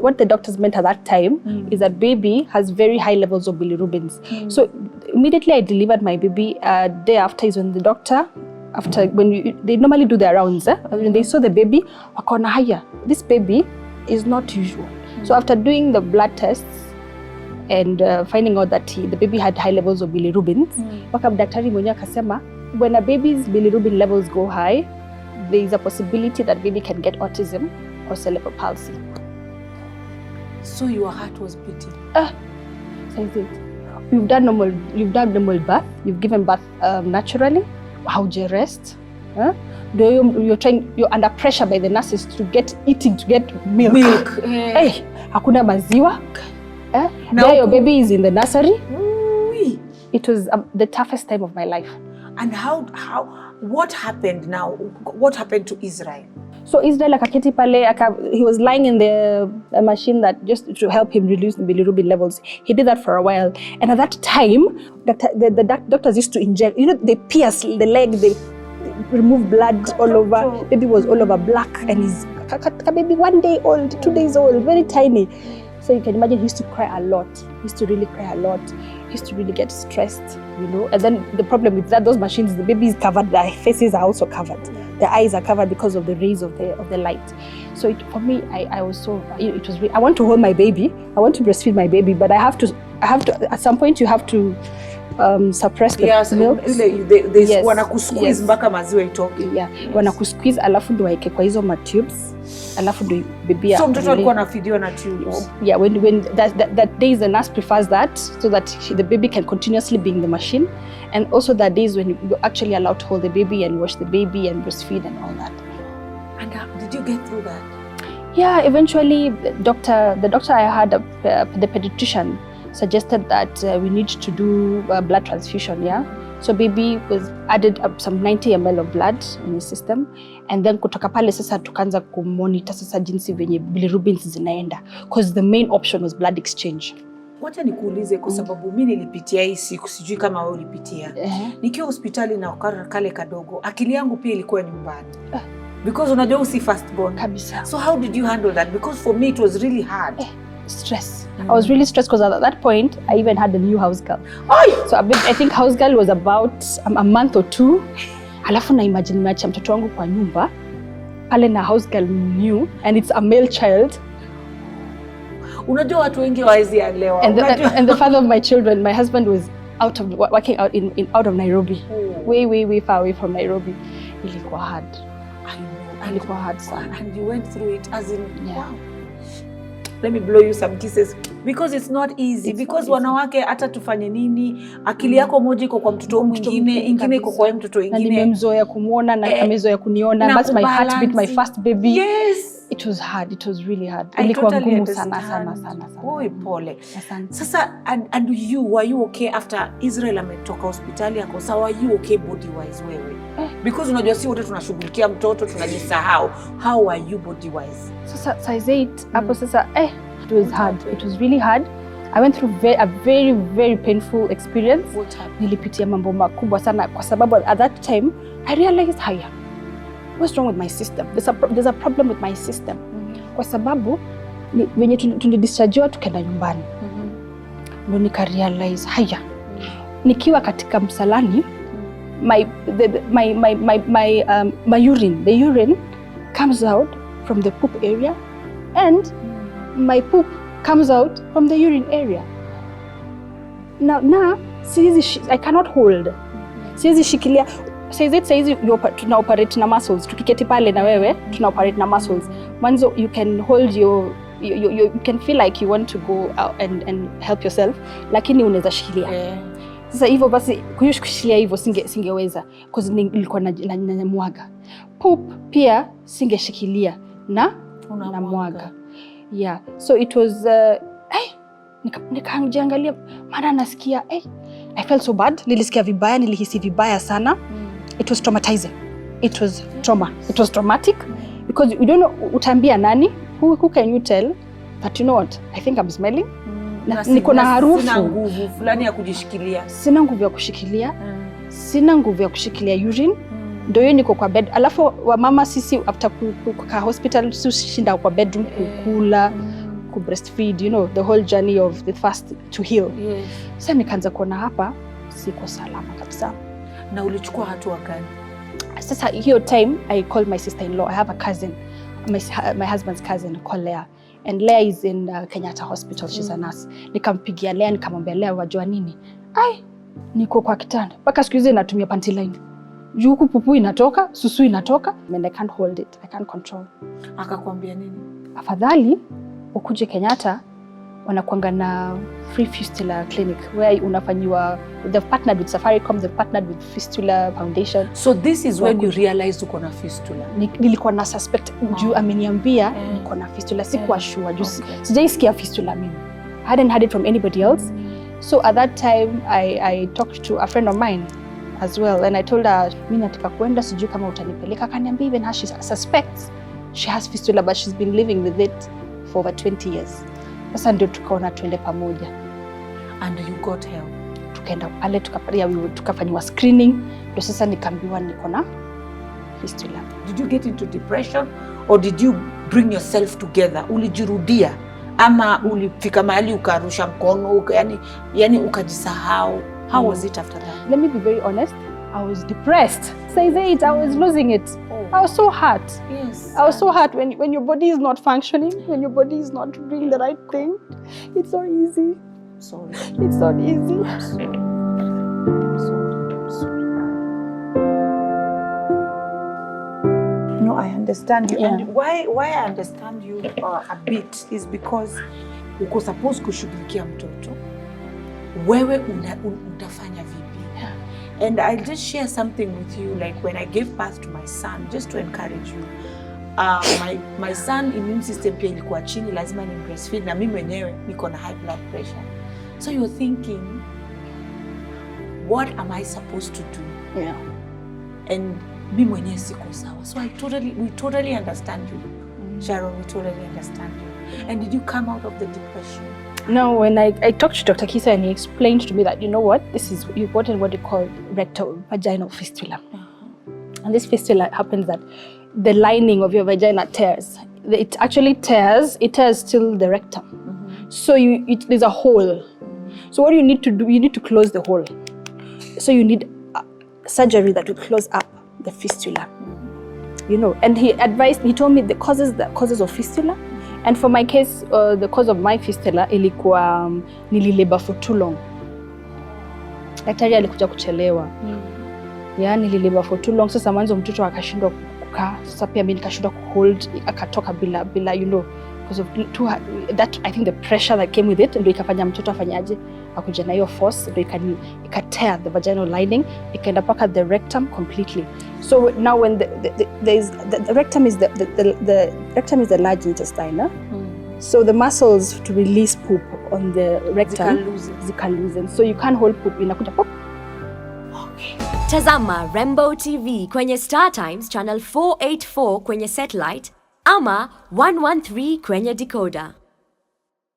what the doctors meant at that time is that baby has very high levels of bilirubins. So immediately I delivered my baby. Day after is when the doctor, they normally do their rounds. When they saw the baby, wakaona haya, this baby is not usual. So after doing the blood tests and finding out that the baby had high levels of bilirubins, daktari mwenye akasema, when a baby's bilirubin levels go high, there is a possibility that baby can get autism or cerebral palsy. So your heart was beating? So you've done normal birth, you've given birth naturally. How do you rest? You're under pressure by the nurses to get milk. Hey, hakuna maziwa. Now your baby is in the nursery. It was the toughest time of my life. And what happened now? What happened to Israel? So Israel akaketi pale, he was lying in the machine that just to help him reduce the bilirubin levels. He did that for a while. And at that time, the doctors used to inject, they pierce the leg, they remove blood all over. Baby was all over black, and he's baby 1 day old, 2 days old, very tiny. So you can imagine he used to cry a lot. He used to really cry a lot. He used to really get stressed, And then the problem with those machines, the baby is covered, their faces are also covered. Their eyes are covered because of the rays of the light. So for me, I was so, it was really, I want to hold my baby. I want to breastfeed my baby, but I have to, at some point you have to suppress the milk. Yes, wanakusqueeze mpaka maziwa itoke. Yeah, wanakusqueeze alafu ndo waeke kwa hizo matubes. Alafu ndo baby. So mtoto alikuwa anafidiwa na tubes. Yeah, when that days the nurse prefers that so that the baby can continuously be in the machine, and also that days when you're actually allowed to hold the baby and wash the baby and breastfeed and all that. And did you get through that? Yeah, eventually the doctor I had, the pediatrician, suggested that we need to do a blood transfusion. Yeah, so baby was added some 90 ml of blood in his system, and then kutoka pale sasa tukaanza kumonitor sasa jinsi venye bilirubins zinaenda, because the main option was blood exchange. Wacha nikuulize kwa sababu mimi nilipitia hii siku, sijui kama wewe ulipitia. Nikiwa hospitali na kale kadogo, akili yangu pia ilikuwa nyumbani. Because unajua usi first born. Kabisa. So how did you handle that? Because for me it was really hard. Stress. I was really stressed because at that point I even had a new house girl. So I think house girl was about a month or 2. Alafu na imagine nimeacha mtoto wangu kwa nyumba pale na house girl new, and it's a male child. Unajua watu wengi hawezi elewa. And the father of my children, my husband was working out of Nairobi. Way far away from Nairobi. Ilikuwa hard. I know. Ilikuwa hard sana. And you went through it as in wow. Let me blow you some kisses, because it's not easy. Because wanawake hata tufanye nini, akili yako moja iko kwa mtoto mwingine, ingine iko kwa mtoto mwingine. Na nimemzoea kumuona na amezoea kuniona. That's my heartbeat, my first baby. Yes. It was hard. It was really hard. Ilikuwa ngumu sana. Oi, pole. Asante. Sasa and were you okay after Israel ametoka hospitali yako? So were you okay body wise wewe? Because unajua si wote tunashughulikia mtoto tunajisahau. How were you body wise? Sasa size 8 hapo sasa it was hard. It was really hard. I went through a very very painful experience. What happened? Nilipitia mambo makubwa sana kwa sababu at that time I realized what's wrong with my system? There's a problem with my system. Kwa sababu wenye tulidischargewa tukaenda nyumbani. Ndio nika realize nikiwa katika msalani the urine comes out from the poop area, and my poop comes out from the urine area. Now I cannot hold. Siwezi shikilia. Saizi tuna operate na muscles. Tukiketi pale na wewe tuna operate na muscles. Mwanzo you can hold you can feel like you want to go out and help yourself, lakini unaweza shikilia. Sasa hivyo basi kushikilia hivyo singeweza because nilikuwa na mwaga. Poop pia singeshikilia na mwaga. Yeah, so it was nikaangalia maana nasikia I felt so bad. Nilisikia vibaya, nilihisi vibaya sana. It was traumatizing. It was trauma. It was traumatic because you don't know utaambia nani? Who can you tell that you know what? I think I'm smelling. Niko na harufu. Sina nguvu fulani ya kujishikilia. Sina nguvu ya kushikilia. Sina nguvu ya kushikilia urine. Ndio hiyo niko kwa bed. Alafu wamama sisi after kukaa hospital shinda kwa bedroom kukula, breastfeed, you know, the whole journey of the first to heal. Yes. Sasa nikaanza kuona hapa siko salama kabisa. Na ulichukua hatua gani? Sasa hiyo time I called my sister-in-law. I have a cousin, my husband's cousin called Leah. And Leah is in Kenyatta Hospital. She's a nurse. Nikampigia Leah nikamwambia Leah, wajua nini? Ai, niko kwa kitanda. Mpaka siku hizi natumia panty line. Juu huku pupu inatoka, susu inatoka, and I can't hold it. I can't control. Akakwambia nini? Afadhali ukuje Kenyatta, wanakuanga na free fistula clinic where unafanyiwa, they've partnered with Safaricom, they've partnered with Fistula Foundation. So this is when you realized uko na fistula? Nilikuwa na suspect juu ameniambia niko na fistula, sikuwa sure juu sijaisikia fistula mimi. I hadn't heard it from anybody else. So at that time I talked to a friend of mine as well, and I told her mimi nataka kuenda, sijui kama utanipeleka. Akaniambia even her she suspects she has fistula, but she's been living with it for over 20 years. Sasa ndio tukaona tuende pamoja. And you got help? Tukaenda pale tukafanywa screening, ndio sasa nikaambiwa niko na fistula. Did you get into depression or did you bring yourself together? Ulijirudia ama ulifika mahali ukarusha mkono, yani ukajisahau? How was it after that? Let me be very honest. I was depressed. Say it, I was losing it. I was so hurt. Yes. I was so hurt when your body is not functioning, when your body is not doing the right thing. It's not easy. Sorry. It's not easy. I'm sorry. No, I understand you. Yeah. And why I understand you a bit is because uko supposed kushughulikia mtoto. Wewe utafanya vipi? And I'll just share something with you, like when I gave birth to my son, just to encourage you. My son immune system pia ilikuwa chini, lazima ni breastfeed, na mimi mwenyewe niko na high blood pressure. So you're thinking, what am I supposed to do? Yeah. And mimi mwenyewe siko sawa. So we totally understand you. Sharon, we totally understand you. And did you come out of the depression? No, when I talked to Dr. Kisa and he explained to me that, you know what, you've gotten what they call vaginal fistula. And this fistula happens that the lining of your vagina tears. It actually tears till the rectum. So there's a hole. So what you need to do, you need to close the hole. So you need surgery that will close up the fistula. You know, and he told me the causes of fistula. And for my case, the cause of my fistula ilikuwa nililabor for too long. Daktari alikuja kuchelewa. Yeah, nililabor for too long. Sasa mwanzo mtoto akashindwa kukaa. Sasa pia mimi nikashindwa kuhold, akatoka bila you know, because of that, I think the pressure that came with it ndio ikafanya mtoto afanyaje, akuja na hiyo force, ndio ikatear the vaginal lining, ikaenda paka the rectum completely. So now when the rectum is the rectum is the large intestine, so the muscles to release poop on the rectum zika loosen, so you can't hold poop, inakuja pop. Okay. Tazama Rembo TV kwenye Star Times channel 484 kwenye satellite ama 113 kwenye decoder.